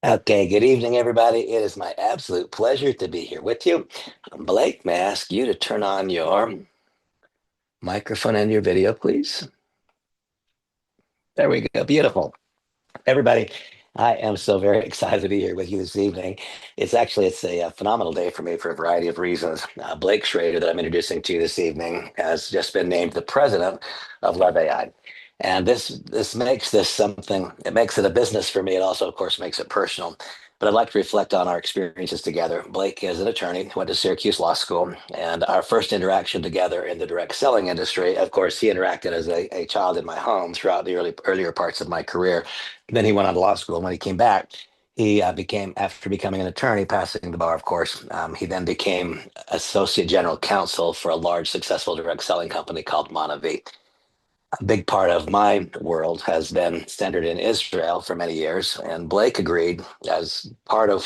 Okay, good evening, everybody. It is my absolute pleasure to be here with you. Blake, may I ask you to turn on your microphone and your video, please? There we go. Beautiful. Everybody, I am so very excited to be here with you this evening. It's a phenomenal day for me for a variety of reasons. Blake Schroeder, that I'm introducing to you this evening, has just been named the president of Lev AI. And this makes this something, it makes it a business for me. It also, of course, makes it personal. But I'd like to reflect on our experiences together. Blake is an attorney, went to Syracuse Law School, and our first interaction together in the direct selling industry, of course, he interacted as a child in my home throughout the earlier parts of my career. Then he went on to law school. And when he came back, after becoming an attorney, passing the bar, of course, he then became associate general counsel for a large, successful direct selling company called Monavie. A big part of my world has been centered in Israel for many years, and Blake agreed as part of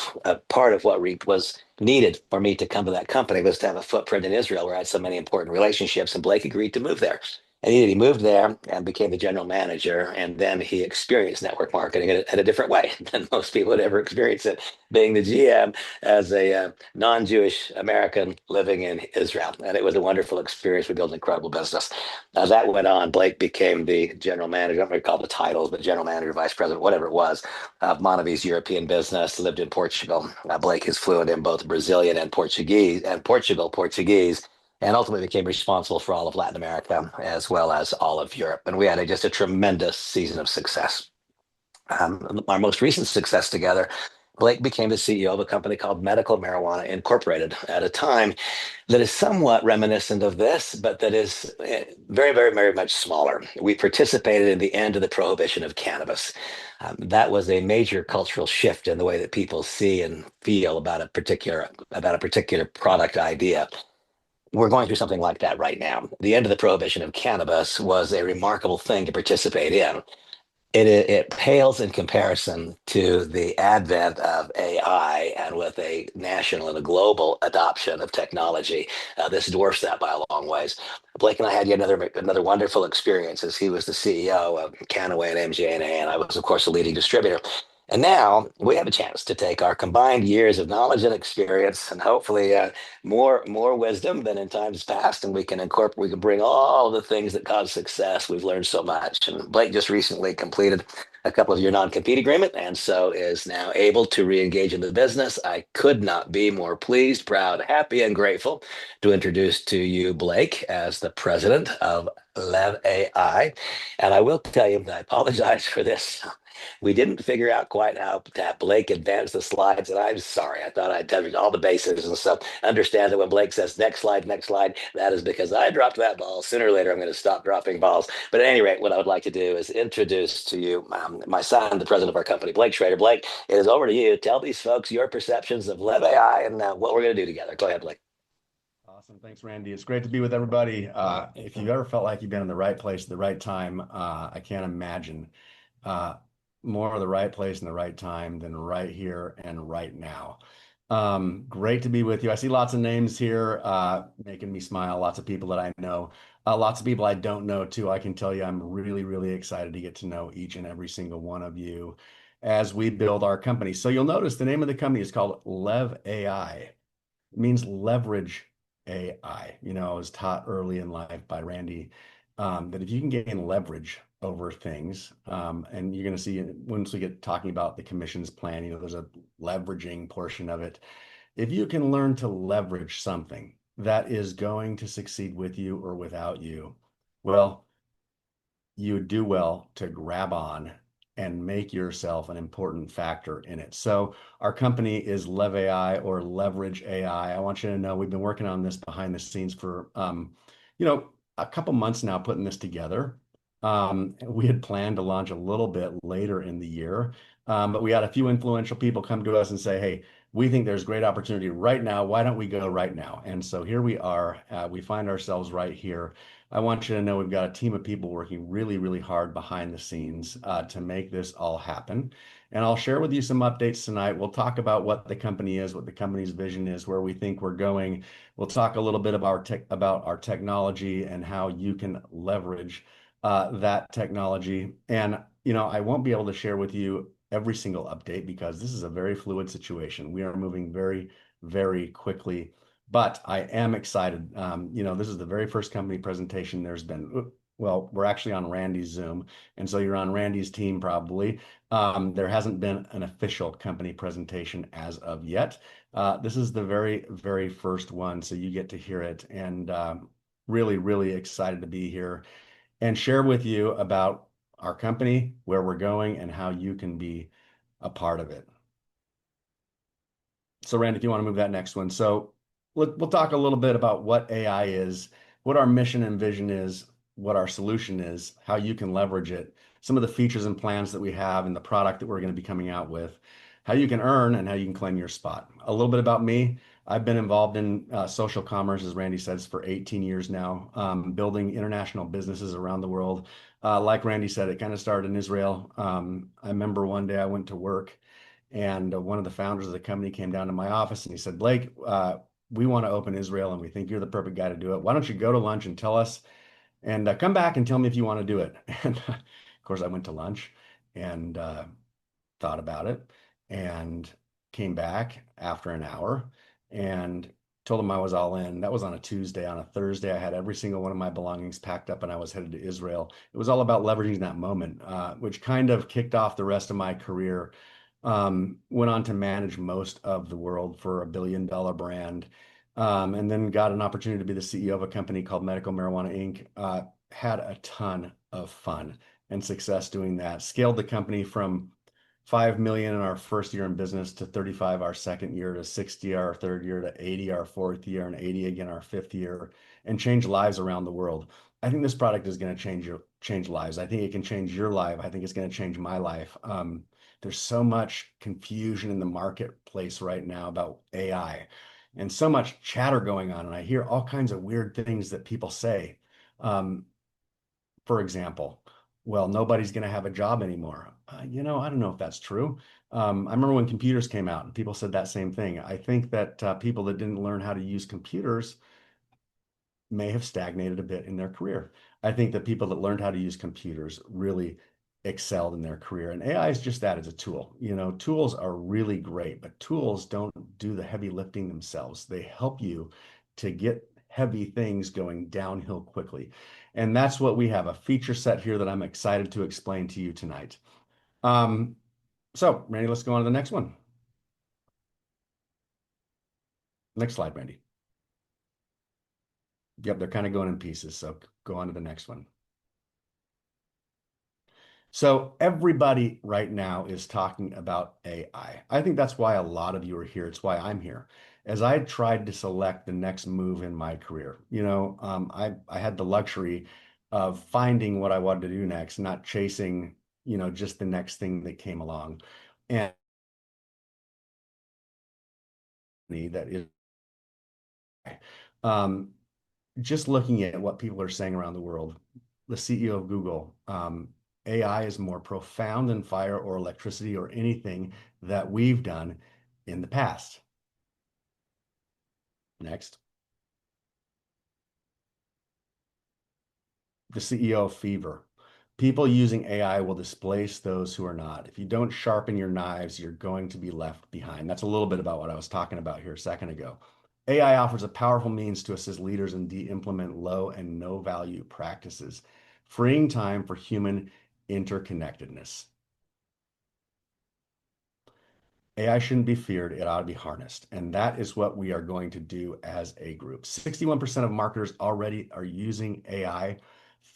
what was needed for me to come to that company was to have a footprint in Israel where I had so many important relationships, and Blake agreed to move there. And he moved there and became the general manager, and then he experienced network marketing in a different way than most people would ever experience it, being the GM as a non-Jewish American living in Israel. And it was a wonderful experience. We built an incredible business. As that went on, Blake became the general manager, I don't recall the titles, but general manager, vice president, whatever it was, of Monavie's European business, lived in Portugal. Blake is fluent in both Brazilian and Portuguese, and ultimately became responsible for all of Latin America as well as all of Europe. And we had just a tremendous season of success. Our most recent success together, Blake became the CEO of a company called Medical Marijuana Incorporated at a time that is somewhat reminiscent of this, but that is very, very, very much smaller. We participated in the end of the prohibition of cannabis. That was a major cultural shift in the way that people see and feel about a particular product idea. We're going through something like that right now. The end of the prohibition of cannabis was a remarkable thing to participate in. It pales in comparison to the advent of AI, and with a national and a global adoption of technology, this dwarfs that by a long ways. Blake and I had yet another wonderful experience as he was the CEO of Canaway and MJ&A, and I was, of course, a leading distributor. And now we have a chance to take our combined years of knowledge and experience, and hopefully more wisdom than in times past, and we can bring all the things that cause success. We've learned so much, and Blake just recently completed a couple of year non-compete agreement, and so is now able to re-engage in the business. I could not be more pleased, proud, happy, and grateful to introduce to you Blake as the president of Lev AI. And I will tell you, I apologize for this. We didn't figure out quite how to have Blake advance the slides, and I'm sorry. I thought I'd covered all the bases and stuff. Understand that when Blake says next slide, that is because I dropped that ball. Sooner or later, I'm going to stop dropping balls. But at any rate, what I would like to do is introduce to you my son, the president of our company, Blake Schroeder. Blake, it is over to you. Tell these folks your perceptions of Lev AI and what we're going to do together. Go ahead, Blake. Awesome. Thanks, Randy. It's great to be with everybody. If you've ever felt like you've been in the right place at the right time, I can't imagine uh, more of the right place and the right time than right here and right now. Great to be with you. I see lots of names here, making me smile. Lots of people that I know, lots of people I don't know too. I can tell you I'm really, really excited to get to know each and every single one of you as we build our company. So you'll notice the name of the company is called Lev AI. It means leverage AI. I was taught early in life by Randy that if you can gain leverage over things, and you're going to see once we get talking about the commissions plan, there's a leveraging portion of it. If you can learn to leverage something that is going to succeed with you or without you, well, you do well to grab on and make yourself an important factor in it. So our company is Lev AI, or Leverage AI. I want you to know we've been working on this behind the scenes for a couple months now, putting this together. We had planned to launch a little bit later in the year, but we had a few influential people come to us and say, "Hey, we think there's great opportunity right now. Why don't we go right now?" And so here we are. We find ourselves right here. I want you to know we've got a team of people working really, really hard behind the scenes to make this all happen. And I'll share with you some updates tonight. We'll talk about what the company is, what the company's vision is, where we think we're going. We'll talk a little bit about our technology and how you can leverage that technology. And I won't be able to share with you every single update because this is a very fluid situation. We are moving very, very quickly, but I am excited. This is the very first company presentation there's been. Well, we're actually on Randy's Zoom, and so you're on Randy's team probably. There hasn't been an official company presentation as of yet. This is the very, very first one, so you get to hear it, and really, really excited to be here and share with you about our company, where we're going, and how you can be a part of it. So, Randy, if you want to move that next one. So, we'll talk a little bit about what AI is, what our mission and vision is, what our solution is, how you can leverage it, some of the features and plans that we have, and the product that we're going to be coming out with, how you can earn, and how you can claim your spot. A little bit about me. I've been involved in social commerce, as Randy says, for 18 years now, building international businesses around the world. Like Randy said, it kind of started in Israel. I remember one day I went to work and one of the founders of the company came down to my office and he said, Blake, we want to open Israel and we think you're the perfect guy to do it. Why don't you go to lunch and tell us and come back and tell me if you want to do it? And of course, I went to lunch and thought about it and came back after an hour and told him I was all in. That was on a Tuesday. On a Thursday, I had every single one of my belongings packed up and I was headed to Israel. It was all about leveraging that moment, which kind of kicked off the rest of my career. Went on to manage most of the world for $1 billion brand, and then got an opportunity to be the CEO of a company called Medical Marijuana Inc. Had a ton of fun and success doing that. Scaled the company from 5 million in our first year in business to 35 our second year to 60 our third year to 80 our fourth year and 80 again our fifth year and change lives around the world. I think this product is going to change lives. I think it can change your life. I think it's going to change my life. There's so much confusion in the marketplace right now about AI and so much chatter going on. And I hear all kinds of weird things that people say. Um, for example, well, nobody's going to have a job anymore. I don't know if that's true. I remember when computers came out and people said that same thing. I think that people that didn't learn how to use computers may have stagnated a bit in their career. I think that people that learned how to use computers really excelled in their career. And AI is just that, it's a tool. Tools are really great, but tools don't do the heavy lifting themselves. They help you to get heavy things going downhill quickly. And that's what we have, a feature set here that I'm excited to explain to you tonight. So, Randy, let's go on to the next one. Next slide, Randy. Yep, they're kind of going in pieces. So go on to the next one. So everybody right now is talking about AI. I think that's why a lot of you are here. It's why I'm here. As I tried to select the next move in my career, I had the luxury of finding what I wanted to do next, not chasing, just the next thing that came along. And that is, um, just looking at what people are saying around the world, the CEO of Google, AI is more profound than fire or electricity or anything that we've done in the past. Next. The CEO of Fever. People using AI will displace those who are not. If you don't sharpen your knives, you're going to be left behind. That's a little bit about what I was talking about here a second ago. AI offers a powerful means to assist leaders and de-implement low and no value practices, freeing time for human interconnectedness. AI shouldn't be feared, it ought to be harnessed. And that is what we are going to do as a group. 61% of marketers already are using AI.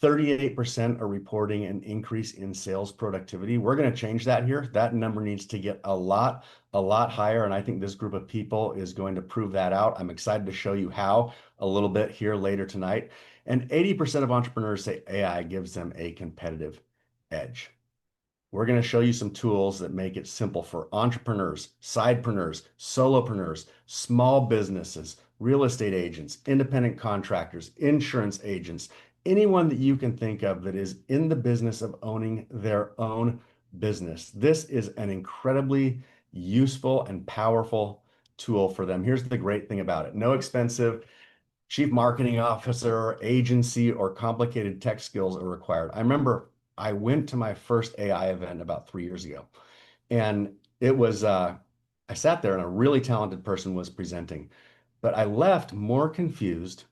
38% are reporting an increase in sales productivity. We're going to change that here. That number needs to get a lot higher. And I think this group of people is going to prove that out. I'm excited to show you how a little bit here later tonight. And 80% of entrepreneurs say AI gives them a competitive edge. We're going to show you some tools that make it simple for entrepreneurs, sidepreneurs, solopreneurs, small businesses, real estate agents, independent contractors, insurance agents, anyone that you can think of that is in the business of owning their own business. This is an incredibly useful and powerful tool for them. Here's the great thing about it. No expensive chief marketing officer, agency, or complicated tech skills are required. I remember I went to my first AI event about 3 years ago, And it was, I sat there and a really talented person was presenting, but I left more confused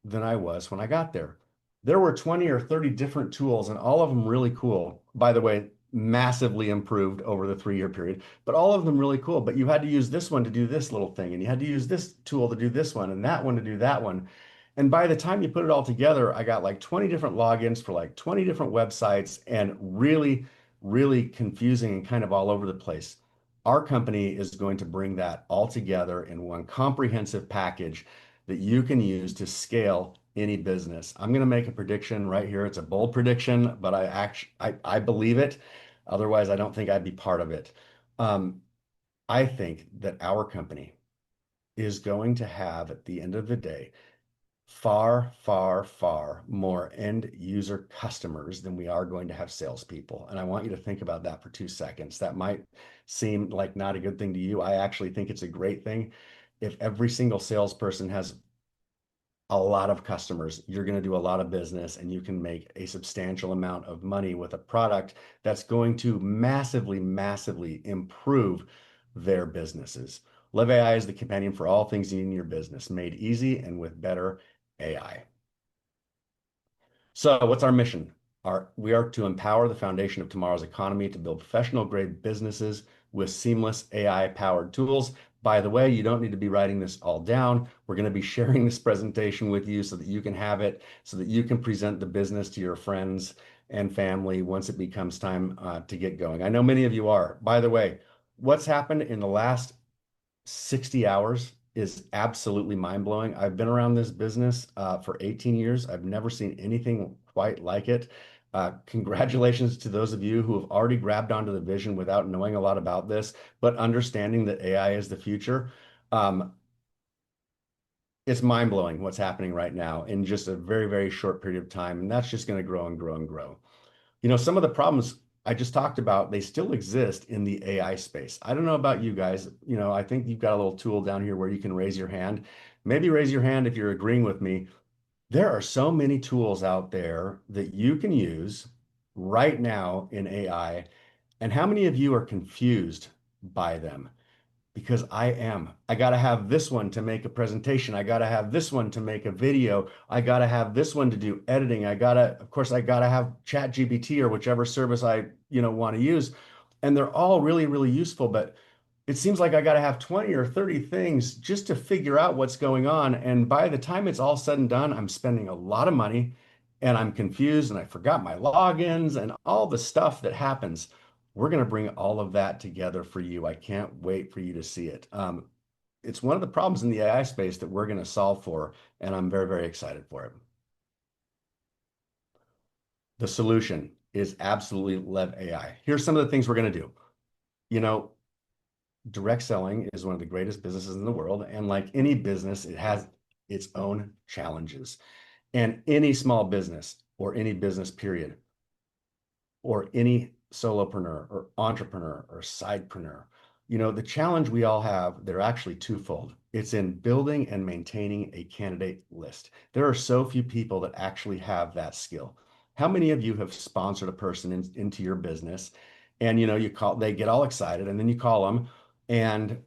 than I was when I got there. There were 20 or 30 different tools, and all of them really cool. By the way, massively improved over the 3 year period, but all of them really cool. But you had to use this one to do this little thing, and you had to use this tool to do this one, and that one to do that one. And by the time you put it all together, I got like 20 different logins for like 20 different websites and really, really confusing and kind of all over the place. Our company is going to bring that all together in one comprehensive package that you can use to scale any business. I'm going to make a prediction right here. It's a bold prediction, but I believe it. Otherwise, I don't think I'd be part of it. Um, I think that our company is going to have, at the end of the day, far, far, far more end user customers than we are going to have salespeople. And I want you to think about that for 2 seconds. That might seem like not a good thing to you. I actually think it's a great thing. If every single salesperson has a lot of customers, you're going to do a lot of business and you can make a substantial amount of money with a product that's going to massively, massively improve their businesses. Lev AI is the companion for all things in your business, made easy and with better AI. So, what's our mission? We are to empower the foundation of tomorrow's economy to build professional grade businesses with seamless AI powered tools. By the way, you don't need to be writing this all down. We're going to be sharing this presentation with you so that you can have it, so that you can present the business to your friends and family once it becomes time to get going. I know many of you are. By the way, what's happened in the last 60 hours is absolutely mind blowing. I've been around this business for 18 years. I've never seen anything quite like it. Congratulations to those of you who have already grabbed onto the vision without knowing a lot about this, but understanding that AI is the future. Um, it's mind blowing what's happening right now in just a very, very short period of time. And that's just going to grow and grow and grow. Some of the problems I just talked about, they still exist in the AI space. I don't know about you guys. I think you've got a little tool down here where you can raise your hand. Maybe raise your hand if you're agreeing with me. There are so many tools out there that you can use right now in AI. And how many of you are confused by them? Because I am. I got to have this one to make a presentation. I got to have this one to make a video. I got to have this one to do editing. Of course, I got to have ChatGPT or whichever service I, want to use. And they're all really, really useful, but it seems like I got to have 20 or 30 things just to figure out what's going on. And by the time it's all said and done, I'm spending a lot of money and I'm confused and I forgot my logins and all the stuff that happens. We're going to bring all of that together for you. I can't wait for you to see it. It's one of the problems in the AI space that we're going to solve for, and I'm very, very excited for it. The solution is absolutely Lev AI. Here's some of the things we're going to do. You know, direct selling is one of the greatest businesses in the world. And like any business, it has its own challenges. And any small business or any business period or any solopreneur or entrepreneur or sidepreneur, the challenge we all have, they're actually twofold. It's in building and maintaining a candidate list. There are so few people that actually have that skill. How many of you have sponsored a person into your business and they get all excited and then you call them and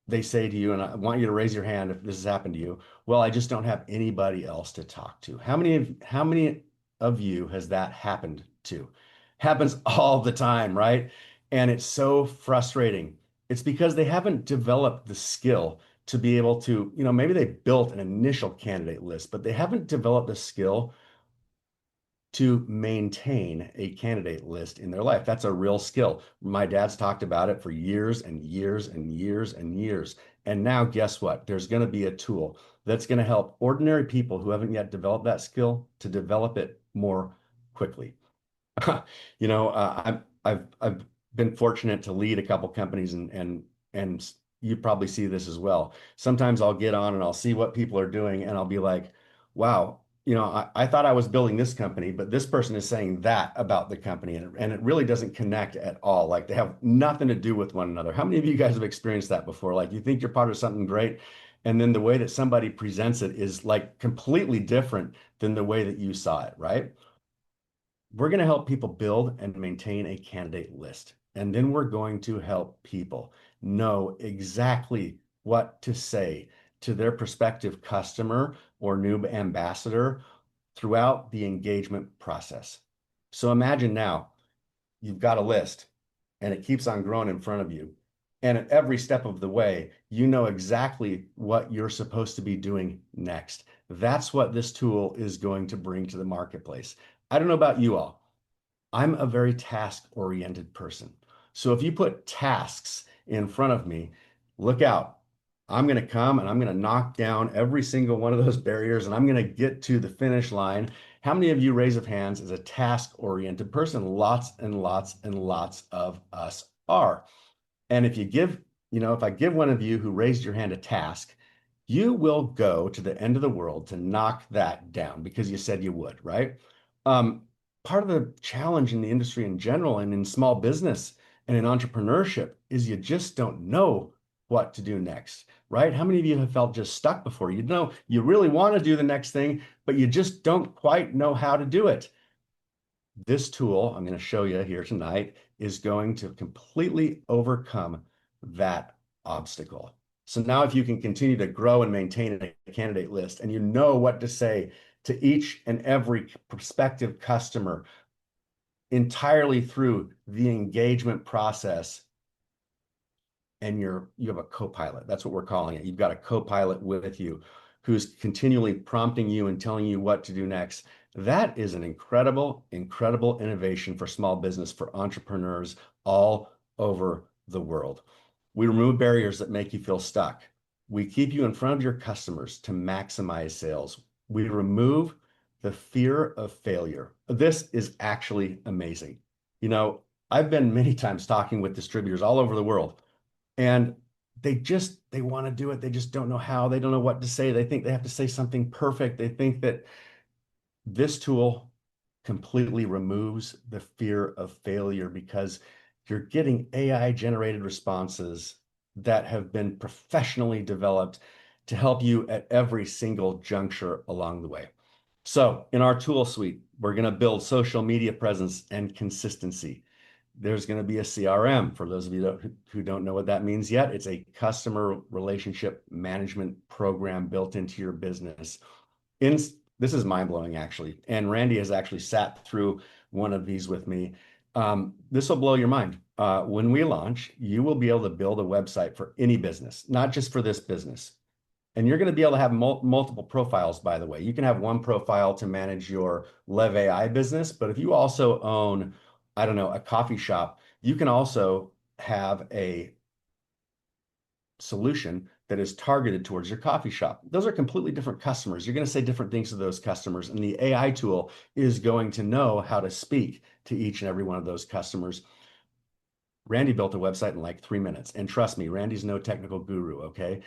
they say to you, and I want you to raise your hand if this has happened to you, well, I just don't have anybody else to talk to. How many of you has that happened to? Happens all the time, right? And it's so frustrating. It's because they haven't developed the skill to be able to, maybe they built an initial candidate list, but they haven't developed the skill to maintain a candidate list in their life. That's a real skill. My dad's talked about it for years and years and years and years. And now, guess what? There's going to be a tool that's going to help ordinary people who haven't yet developed that skill to develop it more quickly. I've been fortunate to lead a couple companies and you probably see this as well. Sometimes I'll get on and I'll see what people are doing and I'll be like, wow, I thought I was building this company, but this person is saying that about the company and it really doesn't connect at all. Like they have nothing to do with one another. How many of you guys have experienced that before? Like you think you're part of something great, and then the way that somebody presents it is like completely different than the way that you saw it, right? We're going to help people build and maintain a candidate list. And then we're going to help people know exactly what to say to their prospective customer or new ambassador throughout the engagement process. So imagine now you've got a list and it keeps on growing in front of you. And at every step of the way, you know exactly what you're supposed to be doing next. That's what this tool is going to bring to the marketplace. I don't know about you all. I'm a very task-oriented person. So if you put tasks in front of me, look out. I'm going to come and I'm going to knock down every single one of those barriers and I'm going to get to the finish line. How many of you, raise of hands, is a task-oriented person? Lots and lots and lots of us are. And if you give, if I give one of you who raised your hand a task, you will go to the end of the world to knock that down because you said you would, right? Um, Part of the challenge in the industry in general and in small business and in entrepreneurship is you just don't know what to do next, right? How many of you have felt just stuck before? You know, you really want to do the next thing, but you just don't quite know how to do it. This tool I'm going to show you here tonight is going to completely overcome that obstacle. So now if you can continue to grow and maintain a candidate list and you know what to say to each and every prospective customer entirely through the engagement process, and you have a co-pilot. That's what we're calling it. You've got a co-pilot with you who's continually prompting you and telling you what to do next. That is an incredible, incredible innovation for small business, for entrepreneurs all over the world. We remove barriers that make you feel stuck. We keep you in front of your customers to maximize sales. We remove the fear of failure. This is actually amazing. You know, I've been many times talking with distributors all over the world, and they want to do it. They just don't know how. They don't know what to say. They think they have to say something perfect. They think that this tool completely removes the fear of failure because you're getting AI generated responses that have been professionally developed to help you at every single juncture along the way. So in our tool suite, we're going to build social media presence and consistency. There's going to be a CRM. For those of you who don't know what that means yet, it's a customer relationship management program built into your business. In This is mind blowing, actually. And Randy has actually sat through one of these with me. This will blow your mind. When we launch, you will be able to build a website for any business, not just for this business. And you're going to be able to have multiple profiles, by the way. You can have one profile to manage your Lev AI business, but if you also own, I don't know, a coffee shop, you can also have a solution that is targeted towards your coffee shop. Those are completely different customers. You're going to say different things to those customers, and the AI tool is going to know how to speak to each and every one of those customers. Randy built a website in like 3 minutes. And trust me, Randy's no technical guru, okay?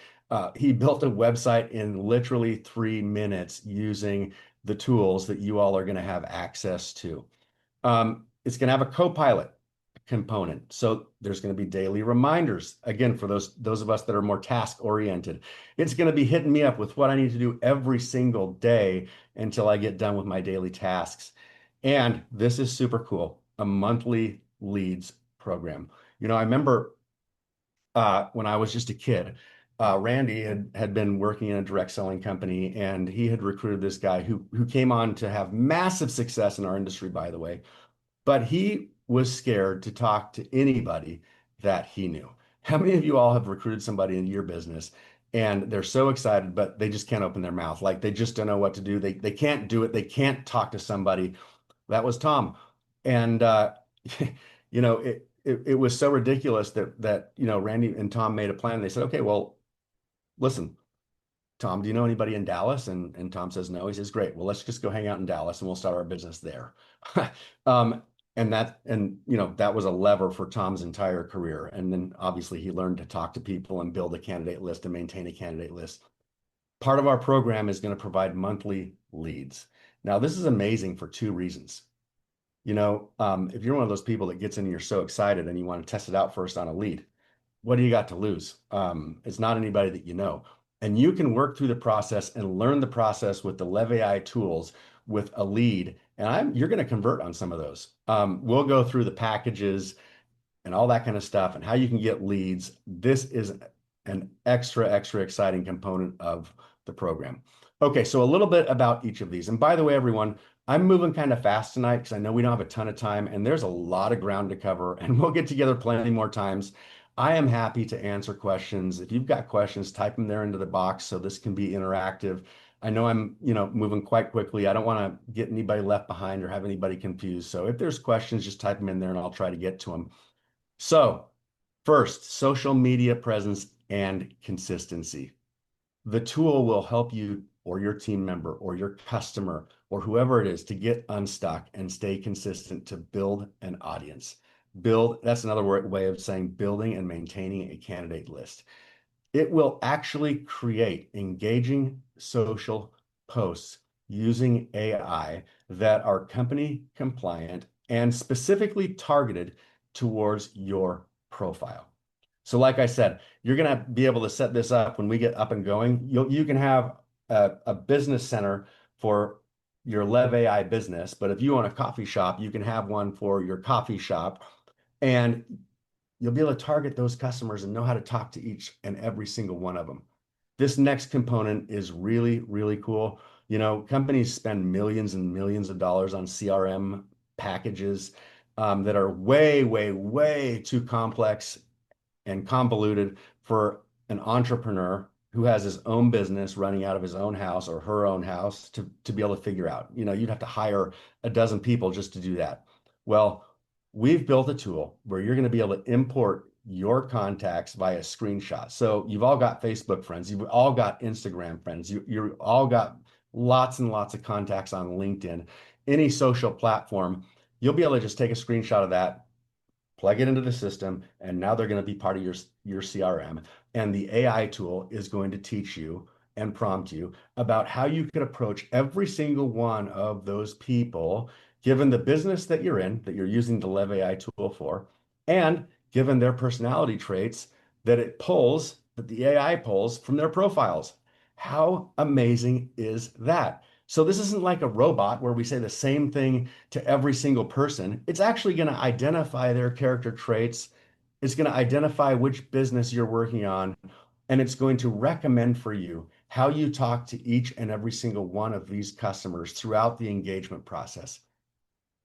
He built a website in literally 3 minutes using the tools that you all are going to have access to. It's going to have a co-pilot component. So there's going to be daily reminders. Again, for those of us that are more task oriented, it's going to be hitting me up with what I need to do every single day until I get done with my daily tasks. And this is super cool, a monthly leads program. I remember when I was just a kid, Randy had been working in a direct selling company, and he had recruited this guy who came on to have massive success in our industry, by the way. But he was scared to talk to anybody that he knew. How many of you all have recruited somebody into your business and they're so excited, but they just can't open their mouth? Like they just don't know what to do. They can't do it. They can't talk to somebody. That was Tom. And it was so ridiculous that Randy and Tom made a plan. They said, okay, well, listen, Tom, do you know anybody in Dallas? And Tom says no. He says, great. Well, let's just go hang out in Dallas and we'll start our business there. um, that was a lever for Tom's entire career. And then obviously he learned to talk to people and build a candidate list and maintain a candidate list. Part of our program is going to provide monthly leads. Now, this is amazing for two reasons. If you're one of those people that gets in and you're so excited and you want to test it out first on a lead, what do you got to lose? It's not anybody that you know. And you can work through the process and learn the process with the Lev AI tools with a lead. And you're going to convert on some of those. We'll go through the packages and all that kind of stuff and how you can get leads, this is an extra exciting component of the program. Okay, so a little bit about each of these. And by the way, everyone, I'm moving kind of fast tonight because I know we don't have a ton of time and there's a lot of ground to cover and we'll get together plenty more times. I am happy to answer questions. If you've got questions, type them there into the box so this can be interactive. I know I'm, moving quite quickly. I don't want to get anybody left behind or have anybody confused. So if there's questions, just type them in there and I'll try to get to them. So, first, social media presence and consistency. The tool will help you or your team member or your customer or whoever it is to get unstuck and stay consistent to build an audience. That's another way of saying building and maintaining a candidate list. It will actually create engaging social posts using AI that are company compliant and specifically targeted towards your profile. So, like I said, you're going to be able to set this up when we get up and going. You can have a business center for your Lev AI business, but if you own a coffee shop, you can have one for your coffee shop. And you'll be able to target those customers and know how to talk to each and every single one of them. This next component is really cool. Companies spend millions and millions of dollars on CRM packages that are way too complex and convoluted for an entrepreneur who has his own business running out of his own house or her own house to be able to figure out. You'd have to hire a dozen people just to do that. Well, we've built a tool where you're going to be able to import your contacts via screenshot. So you've all got Facebook friends, you've all got Instagram friends, you all got lots and lots of contacts on LinkedIn, any social platform. You'll be able to just take a screenshot of that, plug it into the system, and now they're going to be part of your CRM. And the AI tool is going to teach you and prompt you about how you could approach every single one of those people, given the business that you're in, that you're using the Lev AI tool for, and given their personality traits that the AI pulls from their profiles. How amazing is that? So this isn't like a robot where we say the same thing to every single person. It's actually going to identify their character traits. It's going to identify which business you're working on, and it's going to recommend for you how you talk to each and every single one of these customers throughout the engagement process.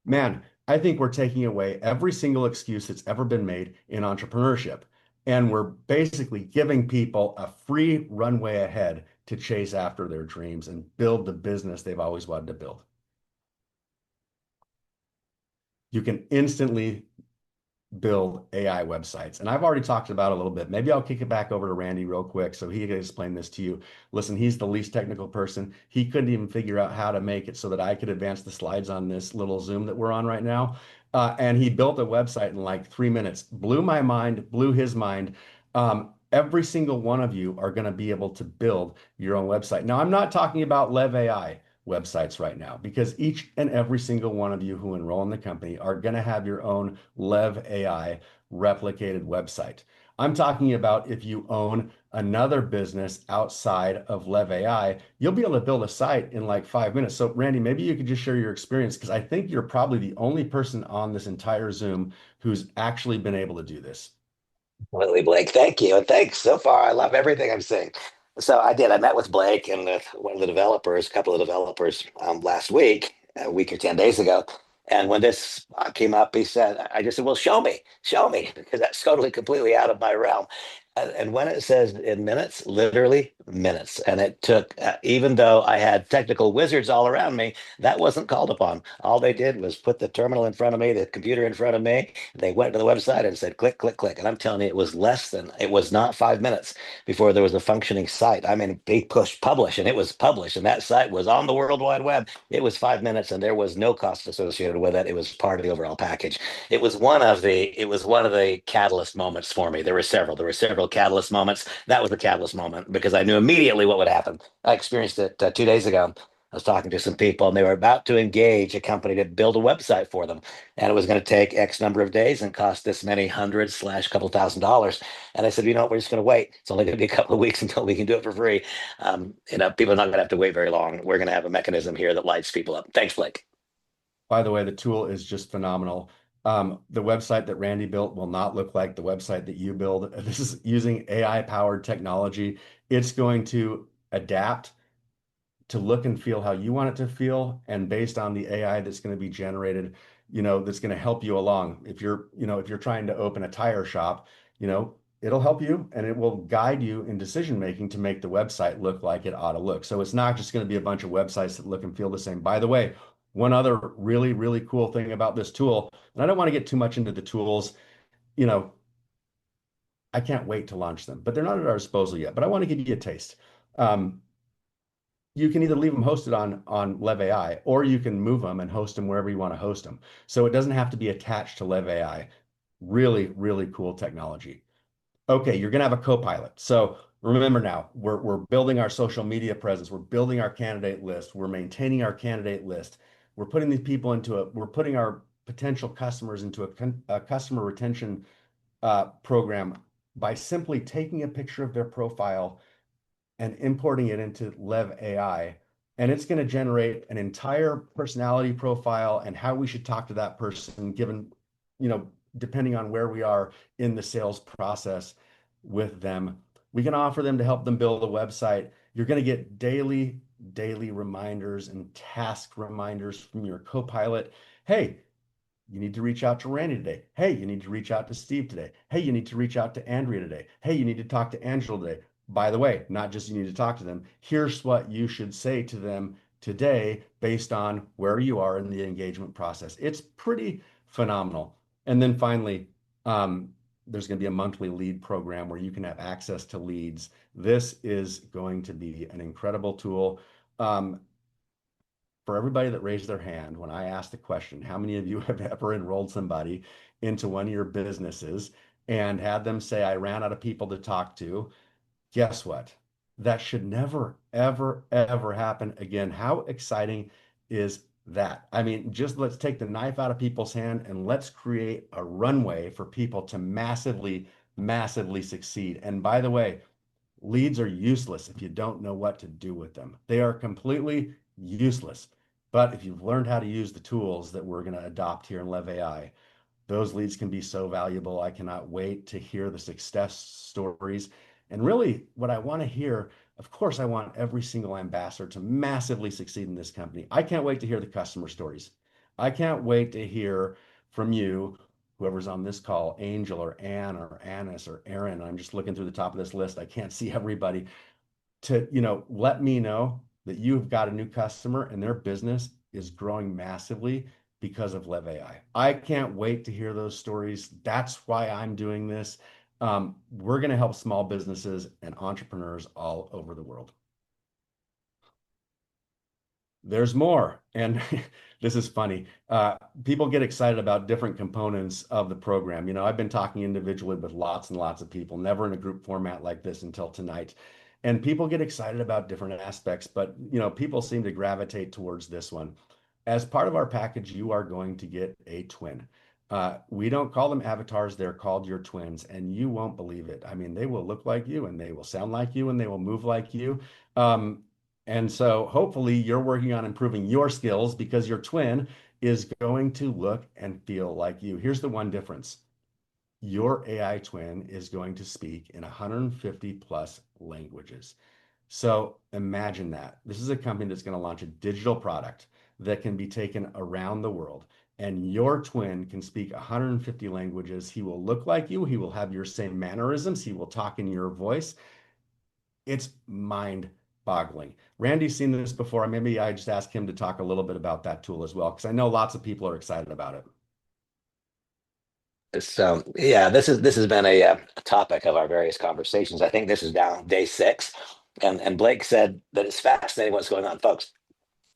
Man, I think we're taking away every single excuse that's ever been made in entrepreneurship. And we're basically giving people a free runway ahead to chase after their dreams and build the business they've always wanted to build. You can instantly build AI websites. And I've already talked about it a little bit. Maybe I'll kick it back over to Randy real quick so he can explain this to you. Listen, he's the least technical person. He couldn't even figure out how to make it so that I could advance the slides on this little Zoom that we're on right now. And he built a website in like 3 minutes. Blew my mind, blew his mind. Every single one of you are going to be able to build your own website. Now, I'm not talking about Lev AI websites right now because each and every single one of you who enroll in the company are going to have your own Lev AI replicated website. I'm talking about if you own another business outside of Lev AI, you'll be able to build a site in like 5 minutes. So, Randy, maybe you could just share your experience because I think you're probably the only person on this entire Zoom who's actually been able to do this. Absolutely, Blake. Thank you. And thanks. So far, I love everything I'm seeing. So I did. I met with Blake and with one of the developers, a couple of developers last week, a week or 10 days ago. And when this came up, he said, I just said, well, show me, because that's totally, completely out of my realm. And when it says in minutes, literally minutes. And it took, even though I had technical wizards all around me, that wasn't called upon. All they did was put the terminal in front of me, the computer in front of me. They went to the website and said, click, click, click. And I'm telling you, it was not 5 minutes before there was a functioning site. I mean, they pushed publish and it was published. And that site was on the World Wide Web. It was 5 minutes and there was no cost associated with it. It was part of the overall package. It was one of the catalyst moments for me. There were several catalyst moments. That was the catalyst moment because I knew immediately what would happen. I experienced it 2 days ago. I was talking to some people and they were about to engage a company to build a website for them. And it was going to take X number of days and cost this many hundreds slash couple $1,000s. And I said, we're just going to wait. It's only going to be a couple of weeks until we can do it for free. People are not going to have to wait very long. We're going to have a mechanism here that lights people up. Thanks, Blake. By the way, the tool is just phenomenal. The website that Randy built will not look like the website that you build. This is using AI powered technology. It's going to adapt to look and feel how you want it to feel, and based on the AI that's going to be generated, that's going to help you along. If you're trying to open a tire shop, it'll help you and it will guide you in decision making to make the website look like it ought to look. So it's not just going to be a bunch of websites that look and feel the same. By the way, one other really, really cool thing about this tool, and I don't want to get too much into the tools, you know, I can't wait to launch them, but they're not at our disposal yet. But I want to give you a taste. Um, you can either leave them hosted on Lev AI, or you can move them and host them wherever you want to host them. So it doesn't have to be attached to Lev AI. Really, really cool technology. Okay, you're going to have a co-pilot. So remember now, we're building our social media presence. We're building our candidate list. We're maintaining our candidate list. We're putting our potential customers into a customer retention program by simply taking a picture of their profile and importing it into Lev AI. And it's going to generate an entire personality profile and how we should talk to that person, given, depending on where we are in the sales process with them. We can offer them to help them build a website. You're going to get daily reminders and task reminders from your co-pilot. Hey, you need to reach out to Randy today. Hey, you need to reach out to Steve today. Hey, you need to reach out to Andrea today. Hey, you need to talk to Angela today. By the way, not just you need to talk to them. Here's what you should say to them today based on where you are in the engagement process. It's pretty phenomenal. And then finally, there's going to be a monthly lead program where you can have access to leads. This is going to be an incredible tool. For everybody that raised their hand when I asked the question, how many of you have ever enrolled somebody into one of your businesses and had them say, I ran out of people to talk to? Guess what? That should never, ever, ever happen again. How exciting is that? I mean, just let's take the knife out of people's hand and let's create a runway for people to massively, massively succeed. And by the way, leads are useless if you don't know what to do with them. They are completely useless. But if you've learned how to use the tools that we're going to adopt here in Lev AI, those leads can be so valuable. I cannot wait to hear the success stories. And really, what I want to hear, of course, I want every single ambassador to massively succeed in this company. I can't wait to hear the customer stories. I can't wait to hear from you, whoever's on this call, Angel or Ann or Annis or Aaron. I'm just looking through the top of this list. I can't see everybody to, let me know that you've got a new customer and their business is growing massively because of Lev AI. I can't wait to hear those stories. That's why I'm doing this. We're going to help small businesses and entrepreneurs all over the world. There's more. And this is funny. People get excited about different components of the program. I've been talking individually with lots and lots of people, never in a group format like this until tonight. And people get excited about different aspects, but people seem to gravitate towards this one. As part of our package, you are going to get a twin. We don't call them avatars, they're called your twins, and you won't believe it. I mean, they will look like you and they will sound like you and they will move like you. And so hopefully you're working on improving your skills because your twin is going to look and feel like you. Here's the one difference. Your AI twin is going to speak in 150 plus languages. So imagine that. This is a company that's going to launch a digital product that can be taken around the world. And your twin can speak 150 languages. He will look like you. He will have your same mannerisms. He will talk in your voice. It's mind-boggling. Randy's seen this before. Maybe I just ask him to talk a little bit about that tool as well, because I know lots of people are excited about it. So yeah, this has been a topic of our various conversations. I think this is now day six, and Blake said that it's fascinating what's going on, folks.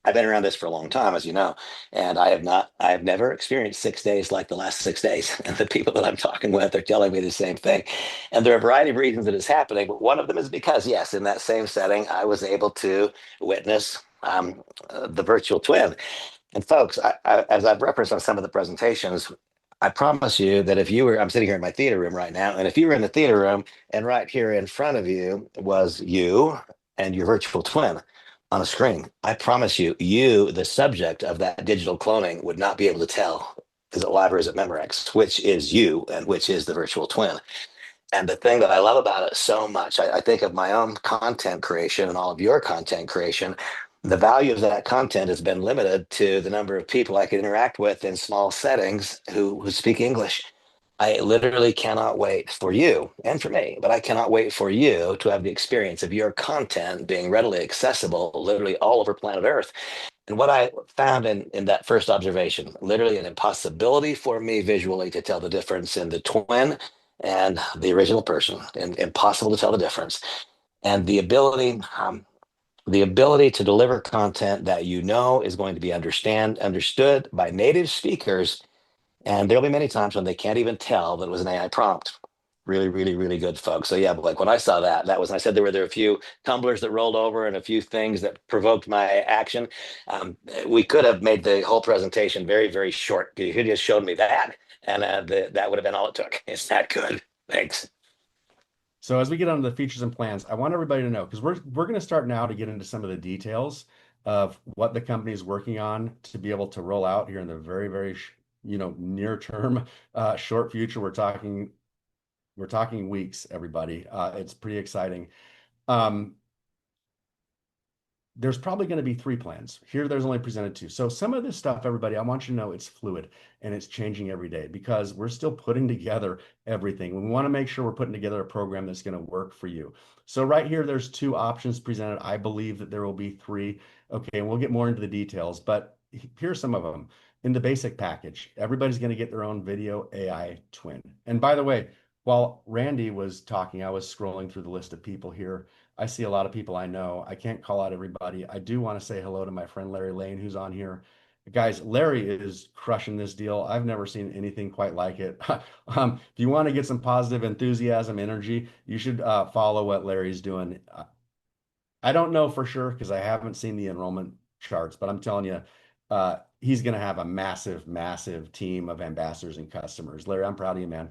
I've been around this for a long time, as you know, and I have never experienced 6 days like the last 6 days. And the people that I'm talking with are telling me the same thing. And there are a variety of reasons that it's happening, but one of them is because, yes, in that same setting, I was able to witness the virtual twin. And folks, as I've referenced on some of the presentations, I promise you that if you were, I'm sitting here in my theater room right now, and if you were in the theater room and right here in front of you was you and your virtual twin on a screen, I promise you, the subject of that digital cloning, would not be able to tell. Is it live or is it Memorex? Which is you and which is the virtual twin? And the thing that I love about it so much, I think of my own content creation and all of your content creation. The value of that content has been limited to the number of people I can interact with in small settings who speak English. I literally cannot wait for you and for me, but I cannot wait for you to have the experience of your content being readily accessible literally all over planet Earth. And what I found in that first observation, literally an impossibility for me visually to tell the difference in the twin and the original person, and impossible to tell the difference. And the ability to deliver content that you know is going to be understood by native speakers, and there'll be many times when they can't even tell that it was an AI prompt. Really, really, really good, folks. So yeah, but like when I saw that, that was, I said there were a few tumblers that rolled over and a few things that provoked my action. We could have made the whole presentation very, very short. You could have just showed me that, and that would have been all it took. It's that good. Thanks. So as we get on to the features and plans, I want everybody to know because we're going to start now to get into some of the details of what the company is working on to be able to roll out here in the very, very near term, short future. We're talking weeks, everybody. It's pretty exciting. Um, there's probably going to be three plans. Here, there's only presented two. So some of this stuff, everybody, I want you to know it's fluid and it's changing every day because we're still putting together everything. We want to make sure we're putting together a program that's going to work for you. So right here, there's two options presented. I believe that there will be three. Okay, and we'll get more into the details, but here's some of them. In the basic package, everybody's going to get their own video AI twin. And by the way, while Randy was talking, I was scrolling through the list of people here. I see a lot of people I know. I can't call out everybody. I do want to say hello to my friend Larry Lane, who's on here. Guys, Larry is crushing this deal. I've never seen anything quite like it. If you want to get some positive enthusiasm, energy, you should follow what Larry's doing. I don't know for sure because I haven't seen the enrollment charts, but I'm telling you, he's going to have a massive, massive team of ambassadors and customers. Larry, I'm proud of you, man.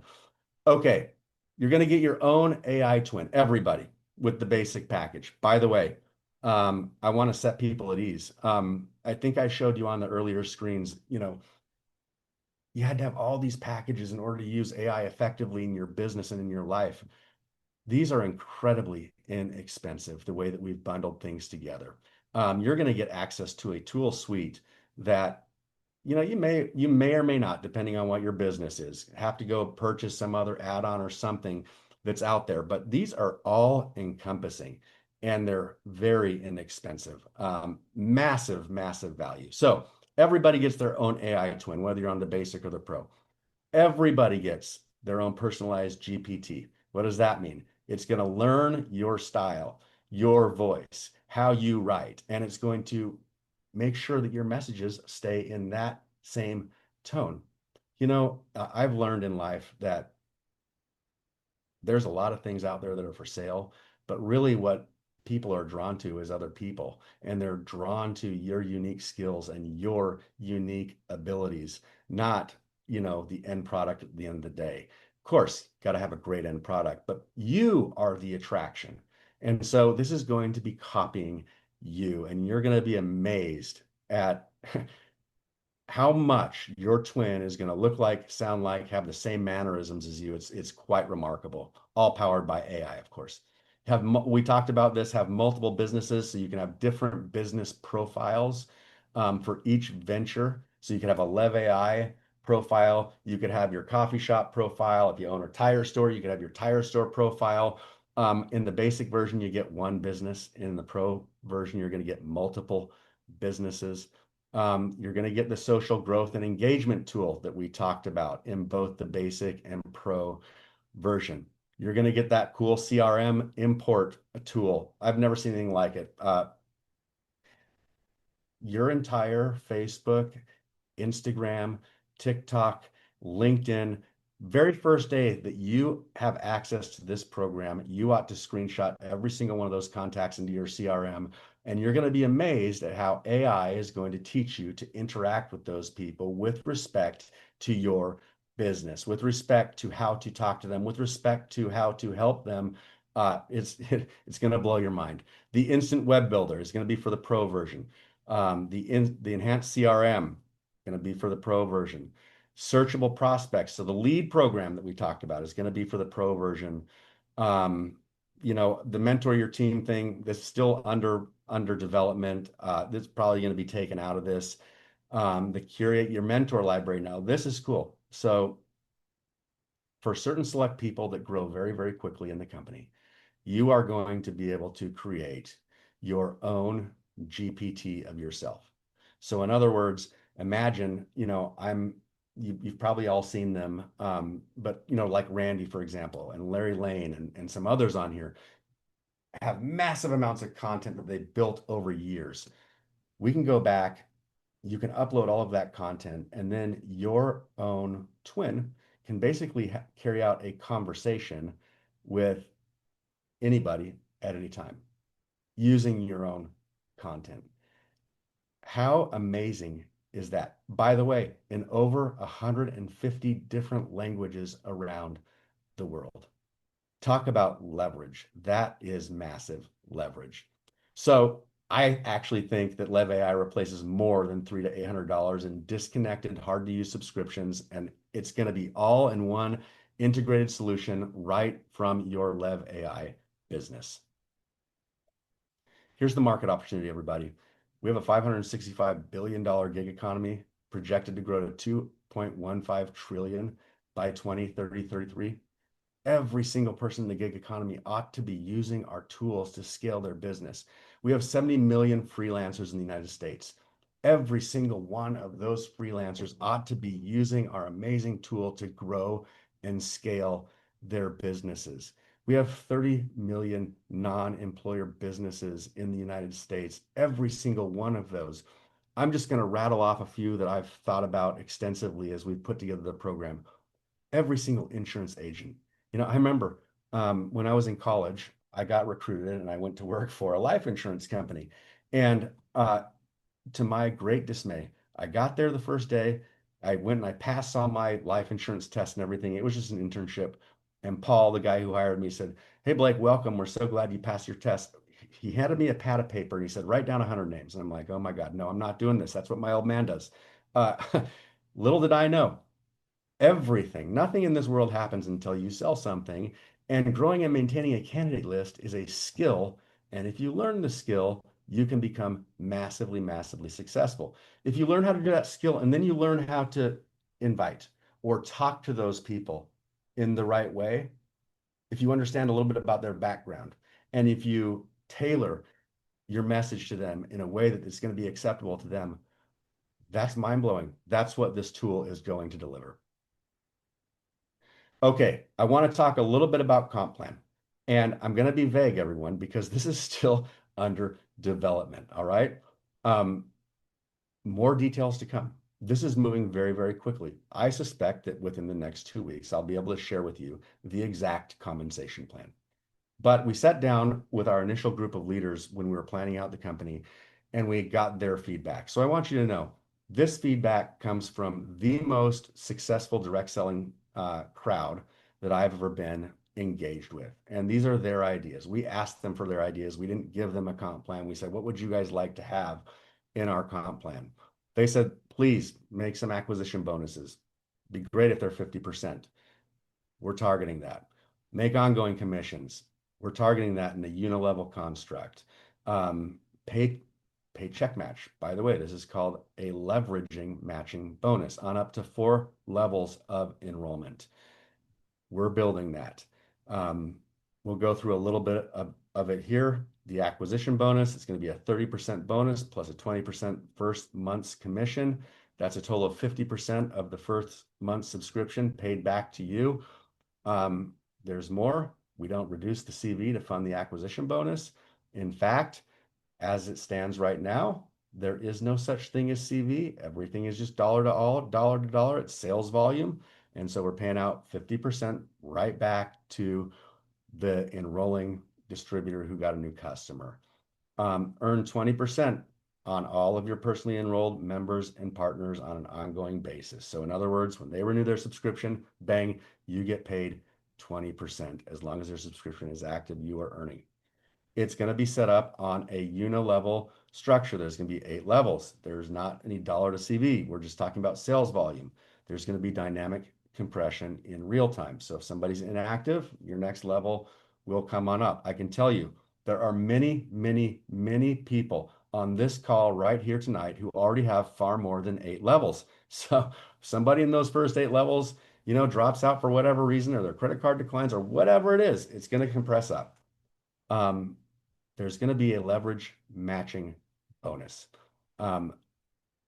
Okay, you're going to get your own AI twin, everybody, with the basic package. By the way, I want to set people at ease. I think I showed you on the earlier screens, you had to have all these packages in order to use AI effectively in your business and in your life. These are incredibly inexpensive, the way that we've bundled things together. You're going to get access to a tool suite that you may or may not, depending on what your business is, have to go purchase some other add-on or something that's out there. But these are all encompassing and they're very inexpensive. Massive, massive value. So everybody gets their own AI twin, whether you're on the basic or the pro. Everybody gets their own personalized GPT. What does that mean? It's going to learn your style, your voice, how you write, and it's going to make sure that your messages stay in that same tone. I've learned in life that there's a lot of things out there that are for sale, but really what people are drawn to is other people, and they're drawn to your unique skills and your unique abilities, not, the end product at the end of the day. Of course, got to have a great end product, but you are the attraction. And so this is going to be copying you, and you're going to be amazed at how much your twin is going to look like, sound like, have the same mannerisms as you. It's quite remarkable. All powered by AI, of course. We talked about this, have multiple businesses, so you can have different business profiles for each venture. So you can have a Lev AI profile. You could have your coffee shop profile. If you own a tire store, you could have your tire store profile. In the basic version, you get one business. In the pro version, you're going to get multiple businesses. You're going to get the social growth and engagement tool that we talked about in both the basic and pro version. You're going to get that cool CRM import tool. I've never seen anything like it. Your entire Facebook, Instagram, TikTok, LinkedIn, very first day that you have access to this program, you ought to screenshot every single one of those contacts into your CRM. And you're going to be amazed at how AI is going to teach you to interact with those people with respect to your business, with respect to how to talk to them, with respect to how to help them. It's going to blow your mind. The instant web builder is going to be for the pro version. The enhanced CRM going to be for the pro version. searchable prospects. So the lead program that we talked about is going to be for the pro version. Um, the mentor your team thing that's still under development. That's probably going to be taken out of this. The curate your mentor library. Now, this is cool. So for certain select people that grow very, very quickly in the company, you are going to be able to create your own GPT of yourself. So in other words, imagine, you've probably all seen them, but like Randy, for example, and Larry Lane and some others on here have massive amounts of content that they built over years. We can go back, you can upload all of that content, and then your own twin can basically carry out a conversation with anybody at any time using your own content. How amazing is that? By the way, in over 150 different languages around the world. Talk about leverage. That is massive leverage. So I actually think that Lev AI replaces more than $300 to $800 in disconnected, hard to use subscriptions, and it's going to be all in one integrated solution right from your Lev AI business. Here's the market opportunity, everybody. We have a $565 billion gig economy projected to grow to 2.15 trillion by 2033. Every single person in the gig economy ought to be using our tools to scale their business. We have 70 million freelancers in the United States. Every single one of those freelancers ought to be using our amazing tool to grow and scale their businesses. We have 30 million non-employer businesses in the United States. Every single one of those. I'm just going to rattle off a few that I've thought about extensively as we put together the program. Every single insurance agent. I remember when I was in college, I got recruited and I went to work for a life insurance company. And to my great dismay, I got there the first day. I went and I passed all my life insurance tests and everything. It was just an internship. And Paul, the guy who hired me, said, "Hey, Blake, welcome. We're so glad you passed your test." He handed me a pad of paper and he said, "Write down 100 names." And I'm like, "Oh my God, no, I'm not doing this. That's what my old man does." Uh, little did I know, everything, nothing in this world happens until you sell something. And growing and maintaining a candidate list is a skill. And if you learn the skill, you can become massively, massively successful. If you learn how to do that skill and then you learn how to invite or talk to those people in the right way, if you understand a little bit about their background, and if you tailor your message to them in a way that is going to be acceptable to them, that's mind blowing. That's what this tool is going to deliver. Okay, I want to talk a little bit about comp plan. And I'm going to be vague, everyone, because this is still under development. All right. Um, more details to come. This is moving very, very quickly. I suspect that within the next 2 weeks, I'll be able to share with you the exact compensation plan. But we sat down with our initial group of leaders when we were planning out the company and we got their feedback. So I want you to know this feedback comes from the most successful direct selling crowd that I've ever been engaged with. And these are their ideas. We asked them for their ideas. We didn't give them a comp plan. We said, "What would you guys like to have in our comp plan?" They said, "Please make some acquisition bonuses. Be great if they're 50%. We're targeting that. Make ongoing commissions. We're targeting that in a unilevel construct. Um, pay check match. By the way, this is called a leveraging matching bonus on up to 4 levels of enrollment. We're building that. We'll go through a little bit of it here. The acquisition bonus, it's going to be a 30% bonus plus a 20% first month's commission. That's a total of 50% of the first month's subscription paid back to you. There's more. We don't reduce the CV to fund the acquisition bonus. In fact, as it stands right now, there is no such thing as CV. Everything is just dollar to all, dollar to dollar. It's sales volume. And so we're paying out 50% right back to the enrolling distributor who got a new customer. Earn 20% on all of your personally enrolled members and partners on an ongoing basis. So in other words, when they renew their subscription, bang, you get paid 20%. As long as their subscription is active, you are earning. It's going to be set up on a unilevel structure. There's going to be 8 levels. There's not any dollar to CV. We're just talking about sales volume. there's going to be dynamic compression in real time. So if somebody's inactive, your next level will come on up. I can tell you there are many, many, many people on this call right here tonight who already have far more than 8 levels. So somebody in those first 8 levels, drops out for whatever reason, or their credit card declines, or whatever it is, it's going to compress up. Um, there's going to be a leverage matching bonus. Um,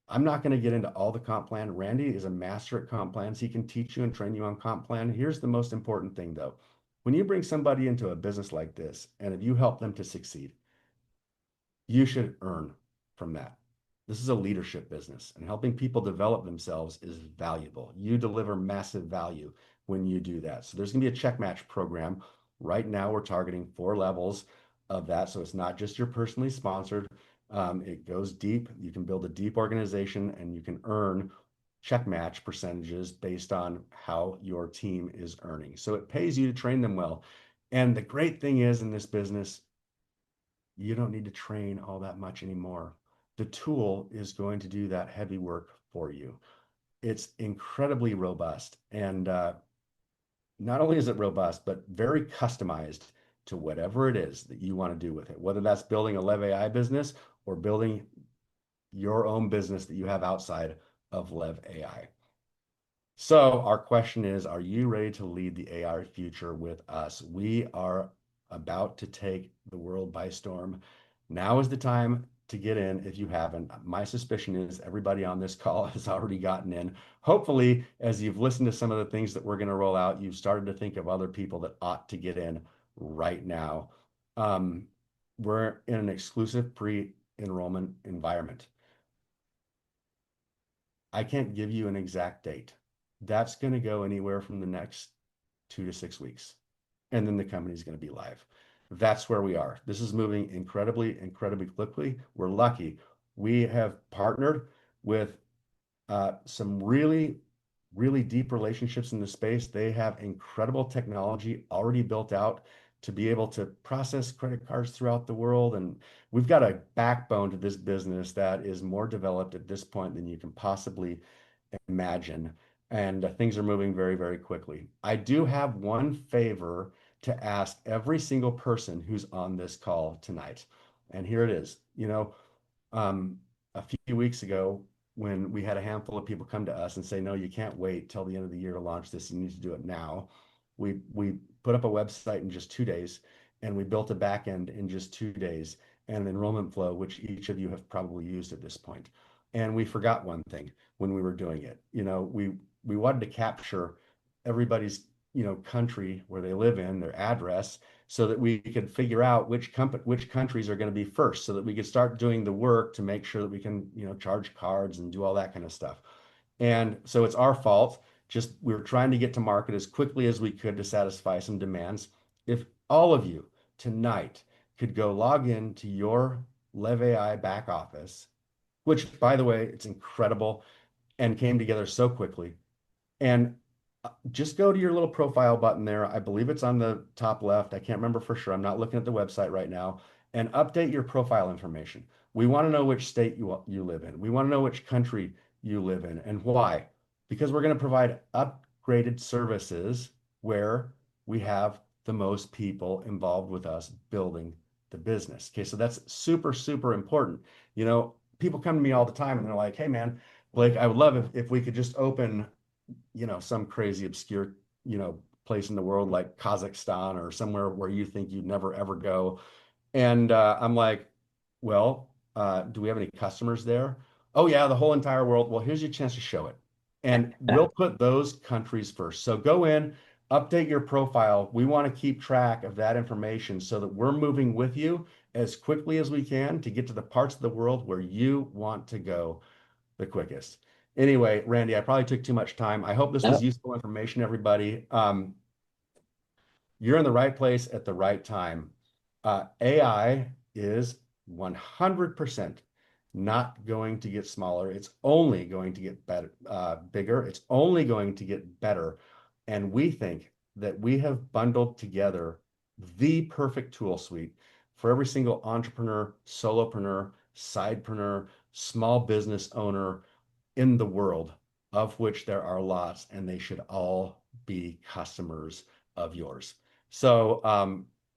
I'm not going to get into all the comp plan. Randy is a master at comp plans. He can teach you and train you on comp plan. Here's the most important thing, though. When you bring somebody into a business like this, and if you help them to succeed, you should earn from that. This is a leadership business, and helping people develop themselves is valuable. You deliver massive value when you do that. So there's going to be a check match program. Right now, we're targeting 4 levels of that. So it's not just your personally sponsored. It goes deep. You can build a deep organization and you can earn check match percentages based on how your team is earning. So it pays you to train them well. And the great thing is in this business, you don't need to train all that much anymore. The tool is going to do that heavy work for you. It's incredibly robust. And not only is it robust, but very customized to whatever it is that you want to do with it, whether that's building a Lev AI business or building your own business that you have outside of Lev AI. So our question is, are you ready to lead the AI future with us? We are about to take the world by storm. Now is the time to get in if you haven't. My suspicion is everybody on this call has already gotten in. Hopefully, as you've listened to some of the things that we're going to roll out, you've started to think of other people that ought to get in right now. Um, we're in an exclusive pre-enrollment environment. I can't give you an exact date. That's going to go anywhere from the next 2 to 6 weeks. And then the company is going to be live. That's where we are. This is moving incredibly, incredibly quickly. We're lucky. We have partnered with some really, really deep relationships in the space. They have incredible technology already built out to be able to process credit cards throughout the world. And we've got a backbone to this business that is more developed at this point than you can possibly imagine. And things are moving very, very quickly. I do have one favor to ask every single person who's on this call tonight. And here it is. Um, a few weeks ago, when we had a handful of people come to us and say, no, you can't wait till the end of the year to launch this. You need to do it now. We put up a website in just 2 days, and we built a back end in just 2 days, and an enrollment flow, which each of you have probably used at this point. And we forgot one thing when we were doing it. We wanted to capture everybody's country where they live in, their address, so that we could figure out which countries are going to be first, so that we could start doing the work to make sure that we can charge cards and do all that kind of stuff. And so it's our fault. Just we were trying to get to market as quickly as we could to satisfy some demands. If all of you tonight could go log in to your Lev AI back office, which by the way, it's incredible and came together so quickly. And just go to your little profile button there. I believe it's on the top left. I can't remember for sure. I'm not looking at the website right now. And update your profile information. We want to know which state you live in. We want to know which country you live in and why. Because we're going to provide upgraded services where we have the most people involved with us building the business. Okay, so that's super, super important. People come to me all the time and they're like, hey man, Blake, I would love if we could just open some crazy obscure, place in the world like Kazakhstan or somewhere where you think you'd never ever go. And I'm like, well, do we have any customers there? Oh yeah, the whole entire world. Well, here's your chance to show it. And we'll put those countries first. So go in, update your profile. We want to keep track of that information so that we're moving with you as quickly as we can to get to the parts of the world where you want to go the quickest. Anyway, Randy, I probably took too much time. I hope this was No. useful information, everybody. You're in the right place at the right time. AI is 100% not going to get smaller. It's only going to get better, bigger. It's only going to get better. And we think that we have bundled together the perfect tool suite for every single entrepreneur, solopreneur, sidepreneur, small business owner in the world of which there are lots, and they should all be customers of yours. So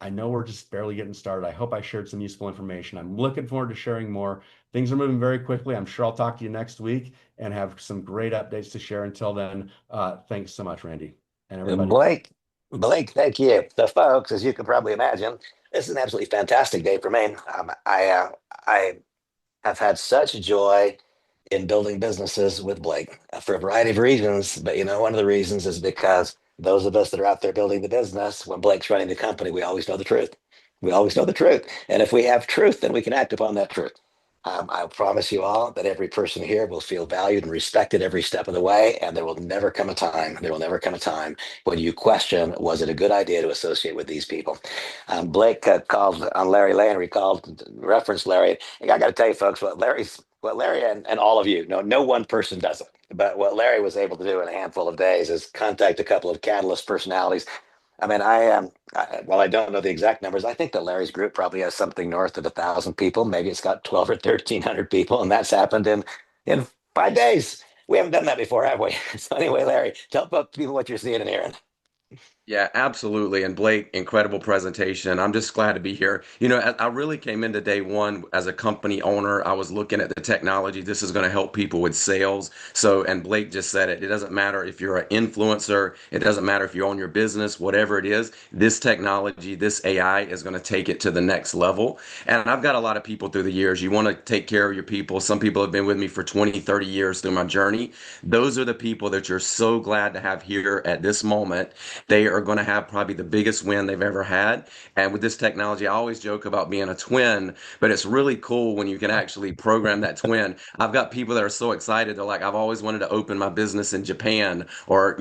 I know we're just barely getting started. I hope I shared some useful information. I'm looking forward to sharing more. Things are moving very quickly. I'm sure I'll talk to you next week and have some great updates to share. Until then, thanks so much, Randy, and And everybody. Blake, thank you. So, folks, as you can probably imagine, this is an absolutely fantastic day for me. I have had such joy in building businesses with Blake for a variety of reasons. But one of the reasons is because those of us that are out there building the business, when Blake's running the company, we always know the truth. We always know the truth. And if we have truth, then we can act upon that truth. I promise you all that every person here will feel valued and respected every step of the way. And there will never come a time when you question, was it a good idea to associate with these people? Blake called on Larry Landry, referenced Larry. I got to tell you, folks, what Larry and all of you, no one person does it. But what Larry was able to do in a handful of days is contact a couple of catalyst personalities. I mean, while I don't know the exact numbers, I think that Larry's group probably has something north of 1,000 people. Maybe it's got 12 or 1,300 people, and that's happened in 5 days. We haven't done that before, have we? So anyway, Larry, tell people what you're seeing and hearing. Yeah, absolutely. And Blake, incredible presentation. I'm just glad to be here. I really came into day one as a company owner. I was looking at the technology. This is going to help people with sales. So, and Blake just said it. It doesn't matter if you're an influencer. It doesn't matter if you own your business, whatever it is. This technology, this AI is going to take it to the next level. And I've got a lot of people through the years. You want to take care of your people. Some people have been with me for 20, 30 years through my journey. Those are the people that you're so glad to have here at this moment. They are going to have probably the biggest win they've ever had. And with this technology, I always joke about being a twin, but it's really cool when you can actually program that twin. I've got people that are so excited. They're like, I've always wanted to open my business in Japan or,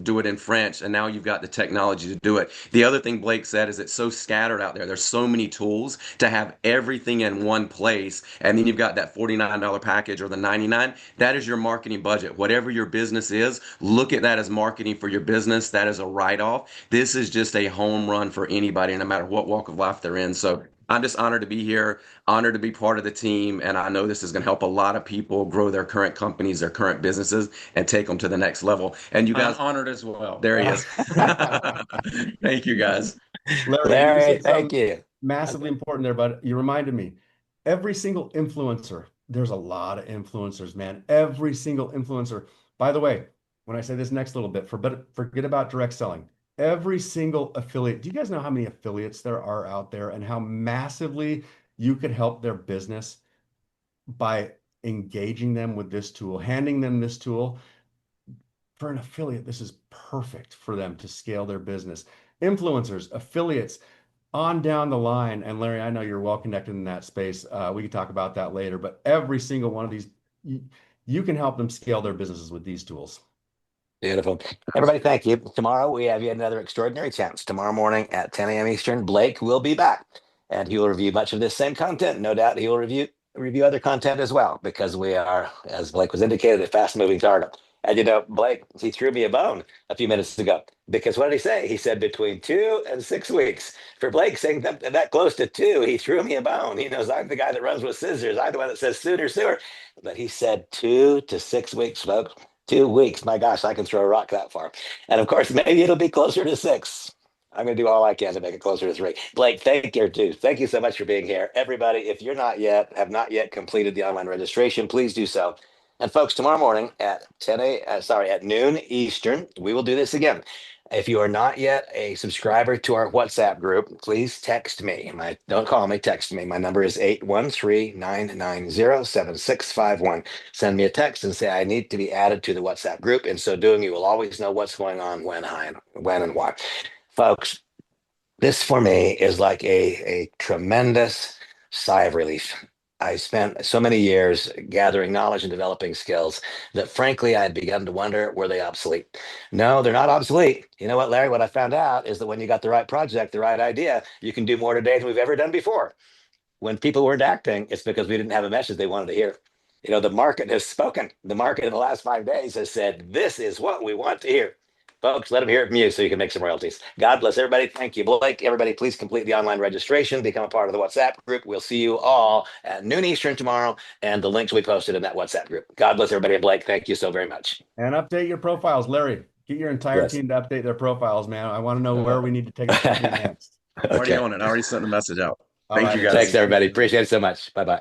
do it in French. And now you've got the technology to do it. The other thing Blake said is it's so scattered out there. There's so many tools to have everything in one place. And then you've got that $49 package or the 99. That is your marketing budget. Whatever your business is, look at that as marketing for your business. That is a write-off. This is just a home run for anybody, no matter what walk of life they're in. So I'm just honored to be here, honored to be part of the team, and I know this is going to help a lot of people grow their current companies, their current businesses, and take them to the next level. And you I'm guys, honored as well. there he is. Thank you, guys. Larry, you Larry, said thank something you. massively important there, but you reminded me. Every single influencer, there's a lot of influencers, man. Every single influencer. By the way, when I say this next little bit, forget about direct selling. Every single affiliate. Do you guys know how many affiliates there are out there and how massively you could help their business by engaging them with this tool, handing them this tool? For an affiliate, this is perfect for them to scale their business. Influencers, affiliates, on down the line. And Larry, I know you're well connected in that space. We can talk about that later, but every single one of these, you can help them scale their businesses with these tools. Beautiful. Everybody, thank you. Tomorrow we have yet another extraordinary chance. Tomorrow morning at 10 a.m. Eastern, Blake will be back and he will review much of this same content. No doubt he will review other content as well, because we are, as Blake was indicated, a fast moving target. And Blake, he threw me a bone a few minutes ago, because what did he say? He said between 2 and 6 weeks. For Blake saying that close to two, he threw me a bone. He knows I'm the guy that runs with scissors. I'm the one that says sooner, sooner. But he said 2 to 6 weeks, folks. 2 weeks. My gosh, I can throw a rock that far. And of course, maybe it'll be closer to six. I'm going to do all I can to make it closer to three. Blake, thank you too. Thank you so much for being here. Everybody, if you're have not yet completed the online registration, please do so. And folks, tomorrow morning at at noon Eastern, we will do this again. If you are not yet a subscriber to our WhatsApp group, please text me. Don't call me, text me. My number is 813-990-7651. Send me a text and say I need to be added to the WhatsApp group. In so doing, you will always know what's going on, when and why. Folks, this for me is like a tremendous sigh of relief. I spent so many years gathering knowledge and developing skills that frankly I had begun to wonder, were they obsolete? No, they're not obsolete. You know what, Larry? What I found out is that when you got the right project, the right idea, you can do more today than we've ever done before. When people weren't acting, it's because we didn't have a message they wanted to hear. The market has spoken. The market in the last 5 days has said, this is what we want to hear. Folks, let them hear it from you so you can make some royalties. God bless everybody. Thank you, Blake. Everybody, please complete the online registration, become a part of the WhatsApp group. We'll see you all at noon Eastern tomorrow, and the links will be posted in that WhatsApp group. God bless everybody. And Blake, thank you so very much. And update your profiles, Larry. Get your entire Yes. team to update their profiles, man. I want to know where we need to take the company next. Already Okay. on it. I already sent the message out. All Thank right. you guys. Thanks, everybody. Appreciate it so much. Bye-bye.